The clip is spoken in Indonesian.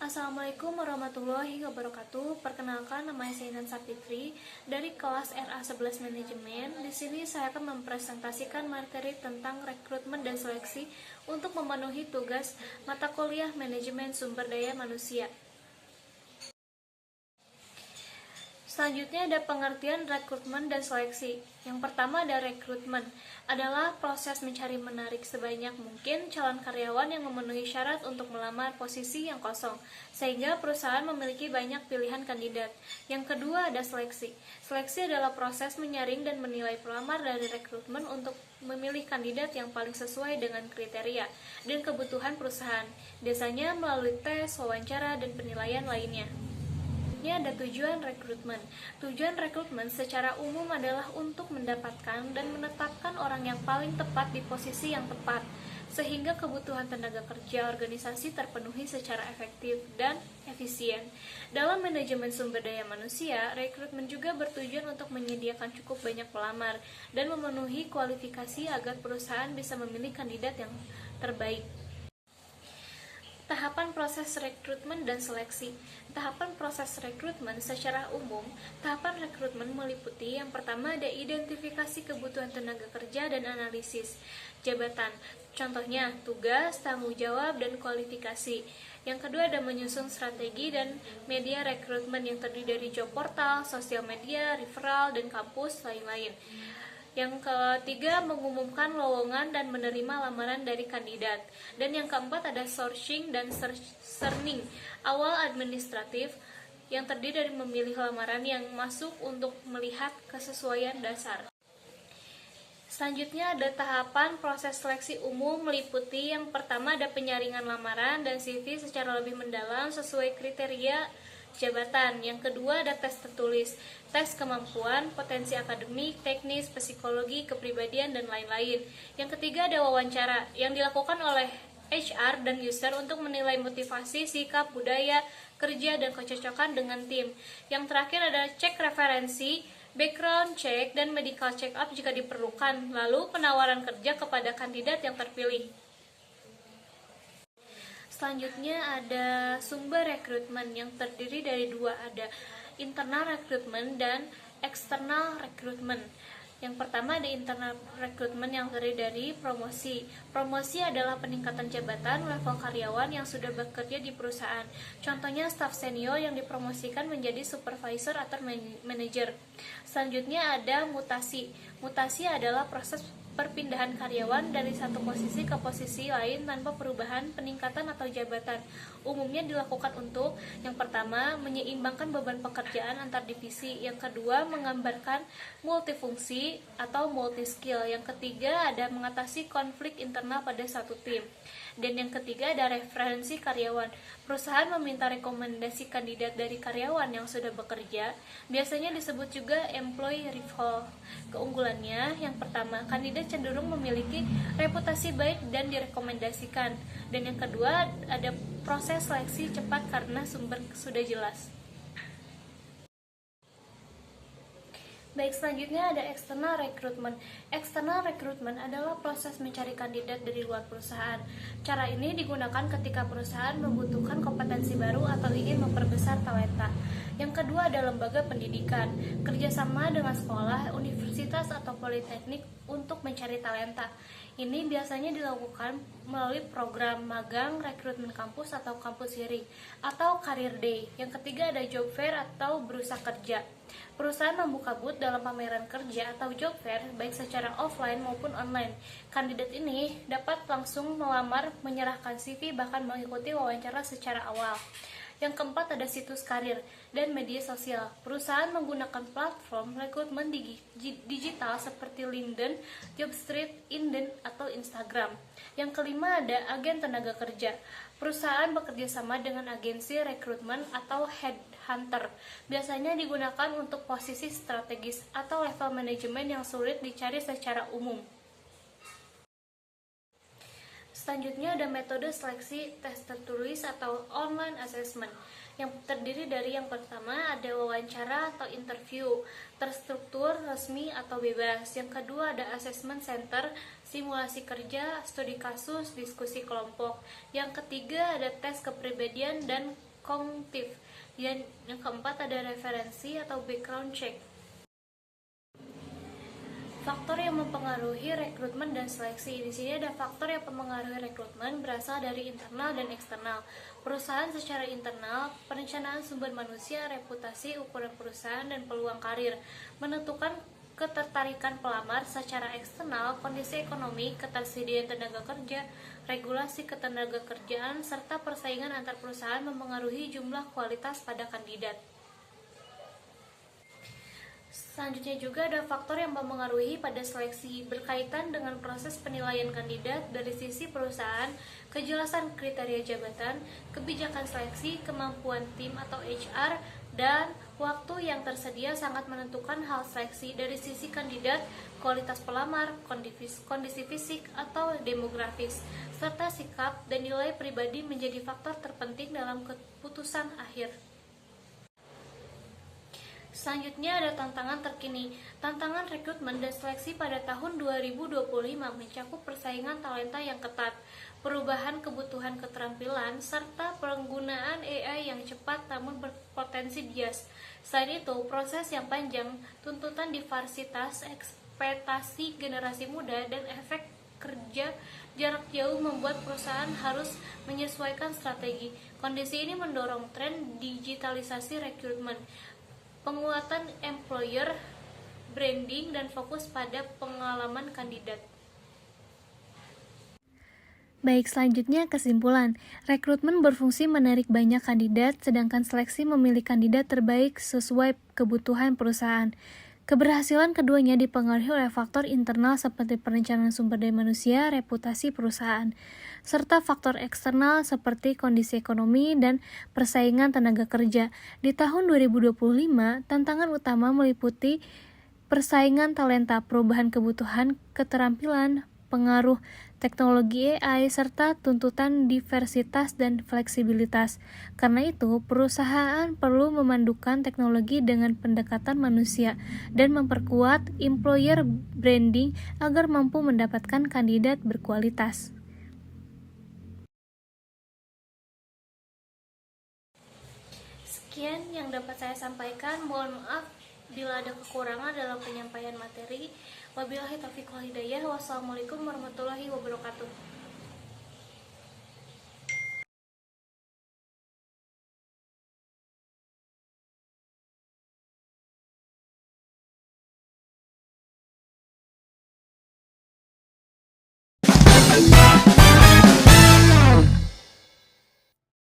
Assalamualaikum warahmatullahi wabarakatuh. Perkenalkan, nama saya Intan Sapitri dari kelas RA11 Manajemen. Di sini saya akan mempresentasikan materi tentang rekrutmen dan seleksi untuk memenuhi tugas mata kuliah Manajemen Sumber Daya Manusia. Selanjutnya ada pengertian rekrutmen dan seleksi. Yang pertama ada rekrutmen, adalah proses mencari menarik sebanyak mungkin calon karyawan yang memenuhi syarat untuk melamar posisi yang kosong, sehingga perusahaan memiliki banyak pilihan kandidat. Yang kedua ada seleksi. Seleksi adalah proses menyaring dan menilai pelamar dari rekrutmen untuk memilih kandidat yang paling sesuai dengan kriteria dan kebutuhan perusahaan, biasanya melalui tes, wawancara, dan penilaian lainnya. Ada tujuan rekrutmen. Tujuan rekrutmen secara umum adalah untuk mendapatkan dan menetapkan orang yang paling tepat di posisi yang tepat, sehingga kebutuhan tenaga kerja organisasi terpenuhi secara efektif dan efisien. Dalam manajemen sumber daya manusia, rekrutmen juga bertujuan untuk menyediakan cukup banyak pelamar dan memenuhi kualifikasi agar perusahaan bisa memilih kandidat yang terbaik. Tahapan proses rekrutmen dan seleksi. Tahapan proses rekrutmen secara umum, tahapan rekrutmen meliputi yang pertama ada identifikasi kebutuhan tenaga kerja dan analisis jabatan. Contohnya, tugas, tanggung jawab, dan kualifikasi. Yang kedua ada menyusun strategi dan media rekrutmen yang terdiri dari job portal, sosial media, referral, dan kampus lain-lain. Yang ketiga, mengumumkan lowongan dan menerima lamaran dari kandidat. Dan yang keempat ada sourcing dan searching awal administratif yang terdiri dari memilih lamaran yang masuk untuk melihat kesesuaian dasar. Selanjutnya ada tahapan proses seleksi umum meliputi yang pertama ada penyaringan lamaran dan CV secara lebih mendalam sesuai kriteria jabatan. Yang kedua ada tes tertulis, tes kemampuan, potensi akademik, teknis, psikologi, kepribadian, dan lain-lain. Yang ketiga ada wawancara yang dilakukan oleh HR dan user untuk menilai motivasi, sikap, budaya, kerja, dan kecocokan dengan tim. Yang terakhir ada cek referensi, background check, dan medical check up jika diperlukan. Lalu penawaran kerja kepada kandidat yang terpilih. Selanjutnya ada sumber rekrutmen yang terdiri dari dua, ada internal rekrutmen dan eksternal rekrutmen. Yang pertama ada internal rekrutmen yang terdiri dari promosi. Promosi adalah peningkatan jabatan level karyawan yang sudah bekerja di perusahaan. Contohnya staf senior yang dipromosikan menjadi supervisor atau manajer. Selanjutnya ada mutasi. Mutasi adalah proses perpindahan karyawan dari satu posisi ke posisi lain tanpa perubahan, peningkatan, atau jabatan. Umumnya dilakukan untuk yang pertama, menyeimbangkan beban pekerjaan antar divisi. Yang kedua, menggambarkan multifungsi atau multi-skill. Yang ketiga, ada mengatasi konflik internal pada satu tim. Dan yang ketiga ada referensi karyawan. Perusahaan meminta rekomendasi kandidat dari karyawan yang sudah bekerja, biasanya disebut juga employee referral. Keunggulannya, yang pertama, kandidat cenderung memiliki reputasi baik dan direkomendasikan. Dan yang kedua, ada proses seleksi cepat karena sumber sudah jelas. Baik, selanjutnya ada external recruitment. External recruitment adalah proses mencari kandidat dari luar perusahaan. Cara ini digunakan ketika perusahaan membutuhkan kompetensi baru atau ingin memperbesar talenta. Yang kedua ada lembaga pendidikan, kerjasama dengan sekolah, universitas, atau politeknik untuk mencari talenta. Ini biasanya dilakukan melalui program magang, rekrutmen kampus atau kampus sharing, atau career day. Yang ketiga ada job fair atau bursa kerja. Perusahaan membuka booth dalam pameran kerja atau job fair baik secara offline maupun online. Kandidat ini dapat langsung melamar, menyerahkan CV, bahkan mengikuti wawancara secara awal. Yang keempat ada situs karir dan media sosial. Perusahaan menggunakan platform rekrutmen digital seperti LinkedIn, Jobstreet, Indeed, atau Instagram. Yang kelima ada agen tenaga kerja. Perusahaan bekerja sama dengan agensi rekrutmen atau hunter. Biasanya digunakan untuk posisi strategis atau level manajemen yang sulit dicari secara umum. Selanjutnya ada metode seleksi tes tertulis atau online assessment yang terdiri dari yang pertama ada wawancara atau interview, terstruktur, resmi atau bebas. Yang kedua ada assessment center, simulasi kerja, studi kasus, diskusi kelompok. Yang ketiga ada tes kepribadian dan kognitif. Yang keempat ada referensi atau background check. Faktor yang mempengaruhi rekrutmen dan seleksi. Di sini ada faktor yang mempengaruhi rekrutmen berasal dari internal dan eksternal. Perusahaan secara internal, perencanaan sumber manusia, reputasi, ukuran perusahaan, dan peluang karir. Menentukan ketertarikan pelamar secara eksternal, kondisi ekonomi, ketersediaan tenaga kerja, regulasi ketenagakerjaan, serta persaingan antar perusahaan mempengaruhi jumlah kualitas pada kandidat. Selanjutnya juga ada faktor yang mempengaruhi pada seleksi berkaitan dengan proses penilaian kandidat dari sisi perusahaan, kejelasan kriteria jabatan, kebijakan seleksi, kemampuan tim atau HR, dan waktu yang tersedia sangat menentukan hal seleksi dari sisi kandidat, kualitas pelamar, kondisi fisik atau demografis, serta sikap dan nilai pribadi menjadi faktor terpenting dalam keputusan akhir. Selanjutnya ada tantangan terkini. Tantangan rekrutmen dan seleksi pada tahun 2025 mencakup persaingan talenta yang ketat, perubahan kebutuhan keterampilan, serta penggunaan AI yang cepat namun berpotensi bias. Selain itu, proses yang panjang, tuntutan diversitas, ekspektasi generasi muda, dan efek kerja jarak jauh membuat perusahaan harus menyesuaikan strategi. Kondisi ini mendorong tren digitalisasi rekrutmen, penguatan employer branding, dan fokus pada pengalaman kandidat. Baik, selanjutnya kesimpulan. Rekrutmen berfungsi menarik banyak kandidat, sedangkan seleksi memilih kandidat terbaik sesuai kebutuhan perusahaan. Keberhasilan keduanya dipengaruhi oleh faktor internal seperti perencanaan sumber daya manusia, reputasi perusahaan, serta faktor eksternal seperti kondisi ekonomi dan persaingan tenaga kerja. Di tahun 2025, tantangan utama meliputi persaingan talenta, perubahan kebutuhan keterampilan, pengaruh teknologi AI, serta tuntutan diversitas dan fleksibilitas. Karena itu, perusahaan perlu memandukan teknologi dengan pendekatan manusia dan memperkuat employer branding agar mampu mendapatkan kandidat berkualitas. Sekian yang dapat saya sampaikan. Mohon maaf bila ada kekurangan dalam penyampaian materi. Wabillahi taufiq wal hidayah. Wassalamualaikum warahmatullahi wabarakatuh.